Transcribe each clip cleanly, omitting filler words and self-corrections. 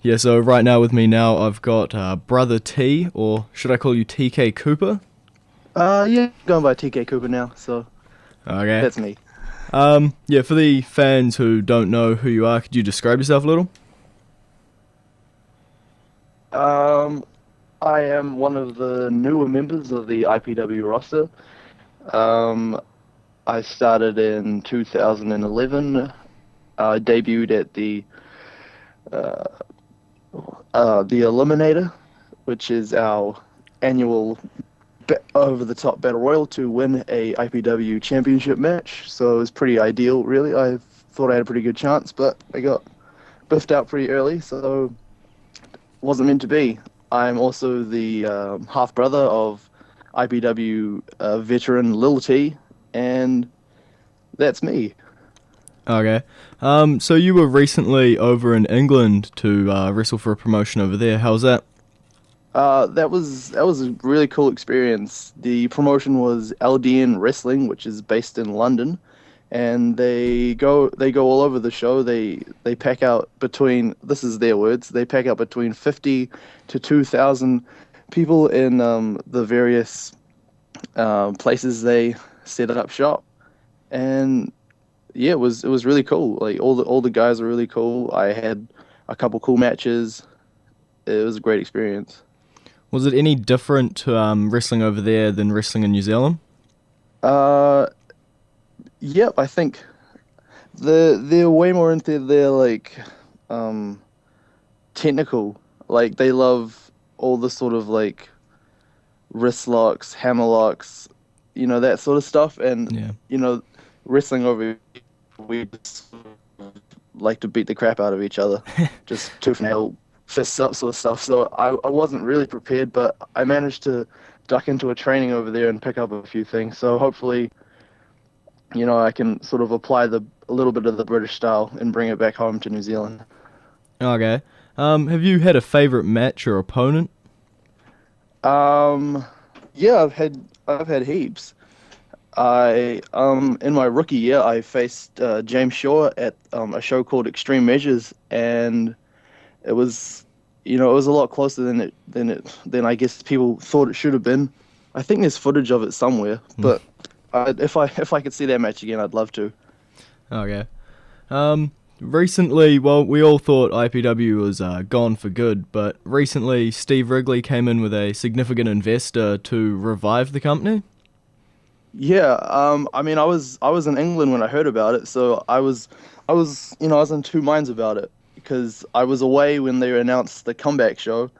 Yeah, so right now with me now, I've got Brother T, or should I call you TK Cooper? Yeah, going by TK Cooper now, so Okay. that's me. Yeah, for the fans who don't know who you are, could you describe yourself a little? Um, I am one of the newer members of the IPW roster. Um, I started in 2011. I debuted at uh, the Eliminator, which is our annual over-the-top battle royal to win a IPW championship match. So it was pretty ideal, really. I thought I had a pretty good chance, but I got biffed out pretty early, so wasn't meant to be. I'm also the half brother of IPW veteran Lil T, and that's me. Okay. So you were recently over in England to wrestle for a promotion over there. How's that? That was a really cool experience. The promotion was LDN Wrestling, which is based in London, and they go all over the show. They pack out between, this is their words, they pack out between 50 to 2,000 people in the various places they set up shop, and yeah, it was really cool. Like all the guys are really cool. I had a couple cool matches. It was a great experience. Was it any different to wrestling over there than wrestling in New Zealand? Uh, yep, I think they're way more into their like um technical. Like they love all the sort of like wrist locks, hammer locks, that sort of stuff. And Yeah. you know, wrestling over here, we just like to beat the crap out of each other, just tooth and nail, fists up sort of stuff. So I wasn't really prepared, but I managed to duck into a training over there and pick up a few things. So hopefully, I can sort of apply a little bit of the British style and bring it back home to New Zealand. Okay. Have you had a favorite match or opponent? Um, yeah, I've had heaps. I in my rookie year, I faced James Shaw at a show called Extreme Measures, and it was, it was a lot closer than I guess people thought it should have been. I think there's footage of it somewhere, but if I could see that match again, I'd love to. Okay. Recently, well, we all thought IPW was gone for good, but recently Steve Wrigley came in with a significant investor to revive the company. Yeah, I mean, I was in England when I heard about it, so I was in two minds about it because I was away when they announced the comeback show,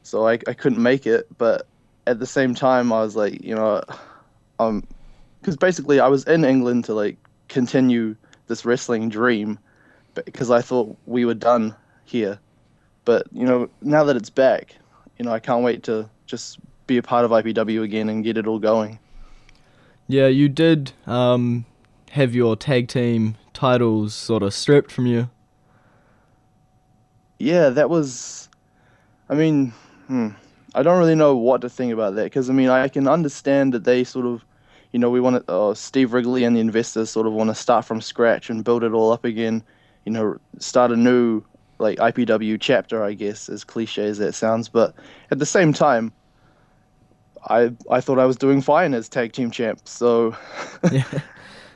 so I couldn't make it. But at the same time, I was like, um, because basically I was in England to like continue this wrestling dream, because I thought we were done here. But now that it's back, I can't wait to just be a part of IPW again and get it all going. Yeah, you did have your tag team titles sort of stripped from you. Yeah, that was. I mean, I don't really know what to think about that because I mean I can understand that they sort of, we want to. Steve Wrigley and the investors sort of want to start from scratch and build it all up again. Start a new like IPW chapter, I guess, as cliche as that sounds. But at the same time, I thought I was doing fine as tag team champ. So, Yeah.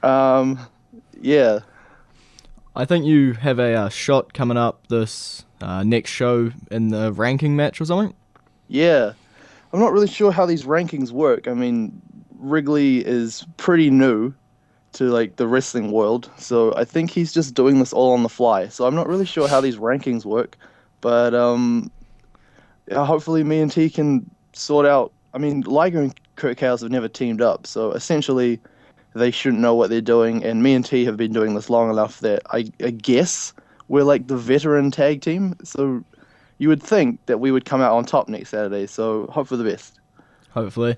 um, yeah, I think you have a shot coming up this next show in the ranking match or something. yeah. I'm not really sure how these rankings work. I mean, Wrigley is pretty new to like the wrestling world, so I think he's just doing this all on the fly. So I'm not really sure how these rankings work, but yeah, hopefully me and T can sort out. I mean, Liger and Kurt Chaos have never teamed up, so essentially they shouldn't know what they're doing. And me and T have been doing this long enough that I guess we're like the veteran tag team. So you would think that we would come out on top next Saturday. So hope for the best. Hopefully.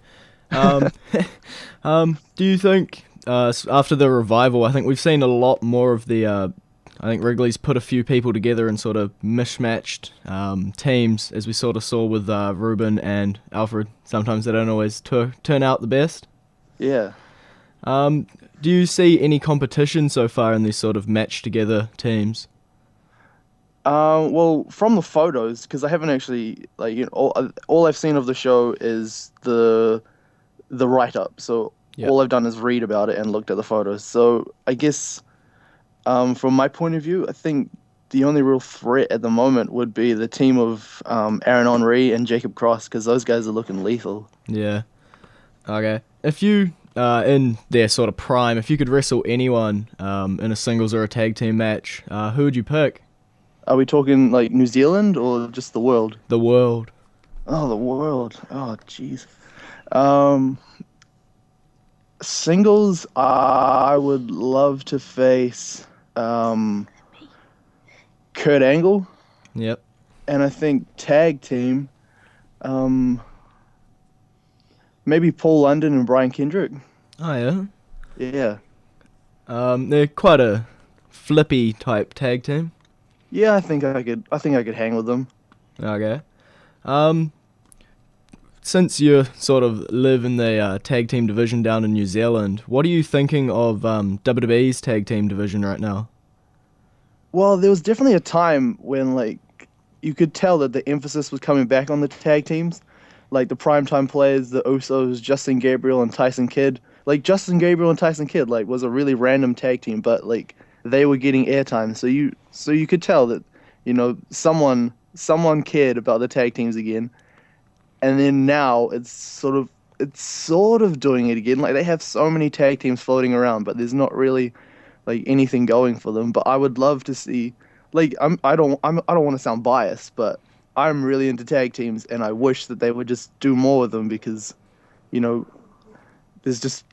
Um, do you think after the revival, I think we've seen a lot more of the. I think Wrigley's put a few people together in sort of mismatched teams, as we sort of saw with Ruben and Alfred. Sometimes they don't always turn out the best. Yeah. Do you see any competition so far in these sort of matched together teams? Well, from the photos, because I haven't actually all I've seen of the show is the write up. So Yep. all I've done is read about it and looked at the photos. So I guess from my point of view, I think the only real threat at the moment would be the team of Aaron Henry and Jacob Cross, because those guys are looking lethal. Yeah. Okay. If you, in their sort of prime, if you could wrestle anyone in a singles or a tag team match, who would you pick? Are we talking like New Zealand or just the world? The world. Oh, the world. Oh, jeez. Um, Singles, I would love to face Kurt Angle, Yep. and I think tag team, um, maybe Paul London and Brian Kendrick. Oh yeah. Yeah, They're quite a flippy type tag team. yeah, I think I could. I think I could hang with them. Okay. Um, since you sort of live in the tag team division down in New Zealand, what are you thinking of WWE's tag team division right now? Well, there was definitely a time when like you could tell that the emphasis was coming back on the tag teams, like the primetime players, the Usos, Justin Gabriel and Tyson Kidd. Like Justin Gabriel and Tyson Kidd like was a really random tag team, but like they were getting airtime. So you could tell that, someone cared about the tag teams again. And then now it's sort of doing it again. Like they have so many tag teams floating around, but there's not really like anything going for them. But I would love to see, like I don't want to sound biased, but I'm really into tag teams, and I wish that they would just do more with them because, you know, there's just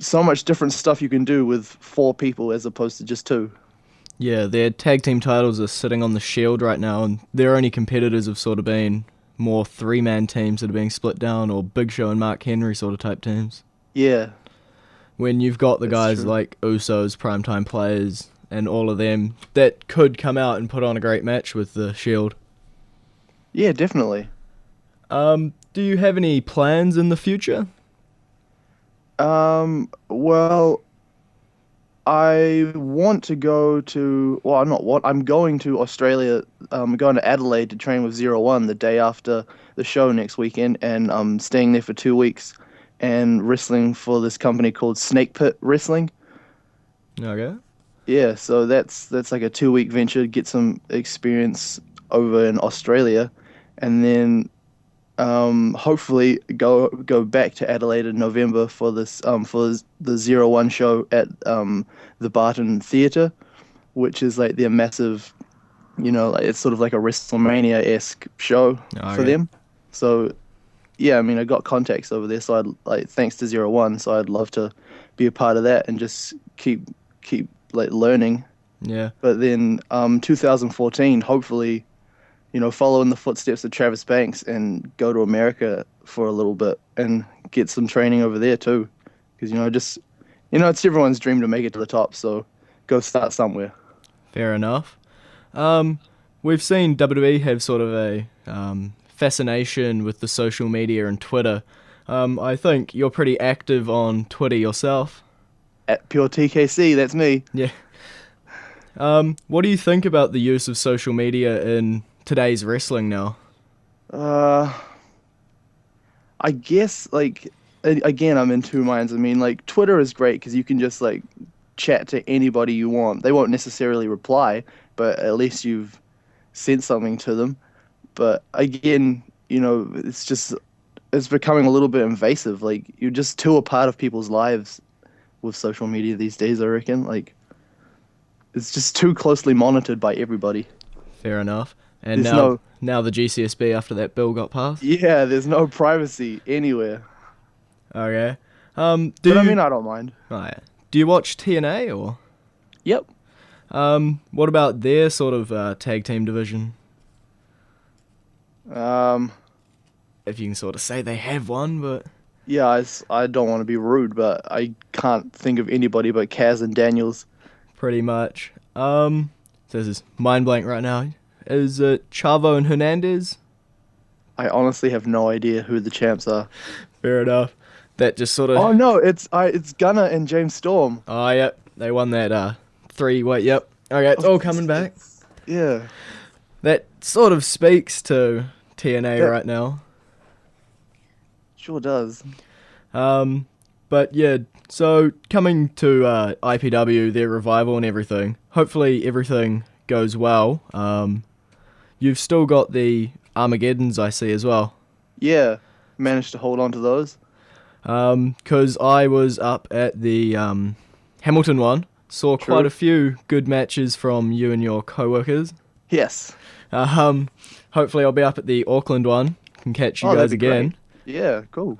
so much different stuff you can do with four people as opposed to just two. Yeah, their tag team titles are sitting on the Shield right now, and their only competitors have sort of been more three-man teams that are being split down, or Big Show and Mark Henry sort of type teams. Yeah, When you've got the that's guys true. like Usos, primetime players, and all of them that could come out and put on a great match with the Shield. Yeah, definitely. Do you have any plans in the future? Well, I want to go to, well, not what, I'm going to Australia. I'm going to Adelaide to train with Zero One the day after the show next weekend, and I'm staying there for 2 weeks and wrestling for this company called Snake Pit Wrestling. Okay. Yeah, so that's like a 2 week venture, get some experience over in Australia, and then hopefully go back to Adelaide in November for this for the Zero One show at the Barton Theatre, which is like their massive, like it's sort of like a WrestleMania-esque show for Okay. them. So yeah, I mean I got contacts over there, so I'd like thanks to Zero One, so I'd love to be a part of that and just keep like learning. Yeah. But then 2014, hopefully, follow in the footsteps of Travis Banks and go to America for a little bit and get some training over there too. Because, it's everyone's dream to make it to the top, so go start somewhere. Fair enough. Um, we've seen WWE have sort of a fascination with the social media and Twitter. I think you're pretty active on Twitter yourself. At Pure TKC, that's me. Yeah. What do you think about the use of social media in today's wrestling now? Uh, I guess, again, I'm in two minds. I mean, like, Twitter is great because you can just, like, chat to anybody you want. They won't necessarily reply, but at least you've sent something to them. But again, it's becoming a little bit invasive. Like, you're just too a part of people's lives with social media these days, I reckon. Like, it's just too closely monitored by everybody. Fair enough. And There's now, no, now the GCSB after that bill got passed. yeah, there's no privacy anywhere. Okay. But I mean, I don't mind. Oh, yeah. Do you watch TNA or? Yep. What about their sort of tag team division? Um, If you can sort of say they have one, but yeah, I don't want to be rude, but I can't think of anybody but Kaz and Daniels. pretty much. This is mind blank right now. Is it Chavo and Hernandez? I honestly have no idea who the champs are. Fair enough. That just sort of. Oh no, it's Gunner and James Storm. Oh, yep. They won that three. Wait, yep. Okay, it's all coming back. Yeah. that sort of speaks to TNA Yeah. right now. Sure does. But yeah, so coming to IPW, their revival and everything, hopefully everything goes well. You've still got the Armageddons, I see, as well. Yeah, managed to hold on to those. Because I was up at the Hamilton one, saw True. quite a few good matches from you and your co-workers. Yes. Hopefully I'll be up at the Auckland one, can catch you Oh, that'd guys be again. great. Yeah, cool.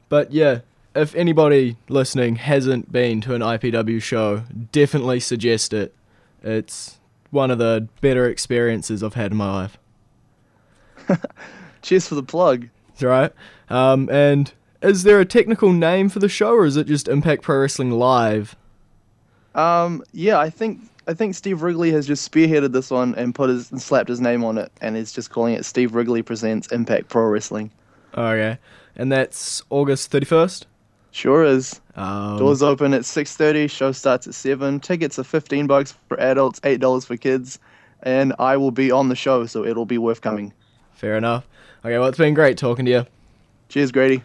But yeah, if anybody listening hasn't been to an IPW show, definitely suggest it. It's one of the better experiences I've had in my life. Cheers for the plug. That's right. And is there a technical name for the show, or is it just Impact Pro Wrestling Live? Yeah, I think Steve Wrigley has just spearheaded this one and slapped his name on it, and is just calling it Steve Wrigley Presents Impact Pro Wrestling. Okay. And that's August 31st? Sure is. Um, Doors open at 6:30. Show starts at 7. Tickets are $15 for adults, $8 for kids, and I will be on the show, so it'll be worth coming. Fair enough. Okay, well, it's been great talking to you. Cheers, Grady.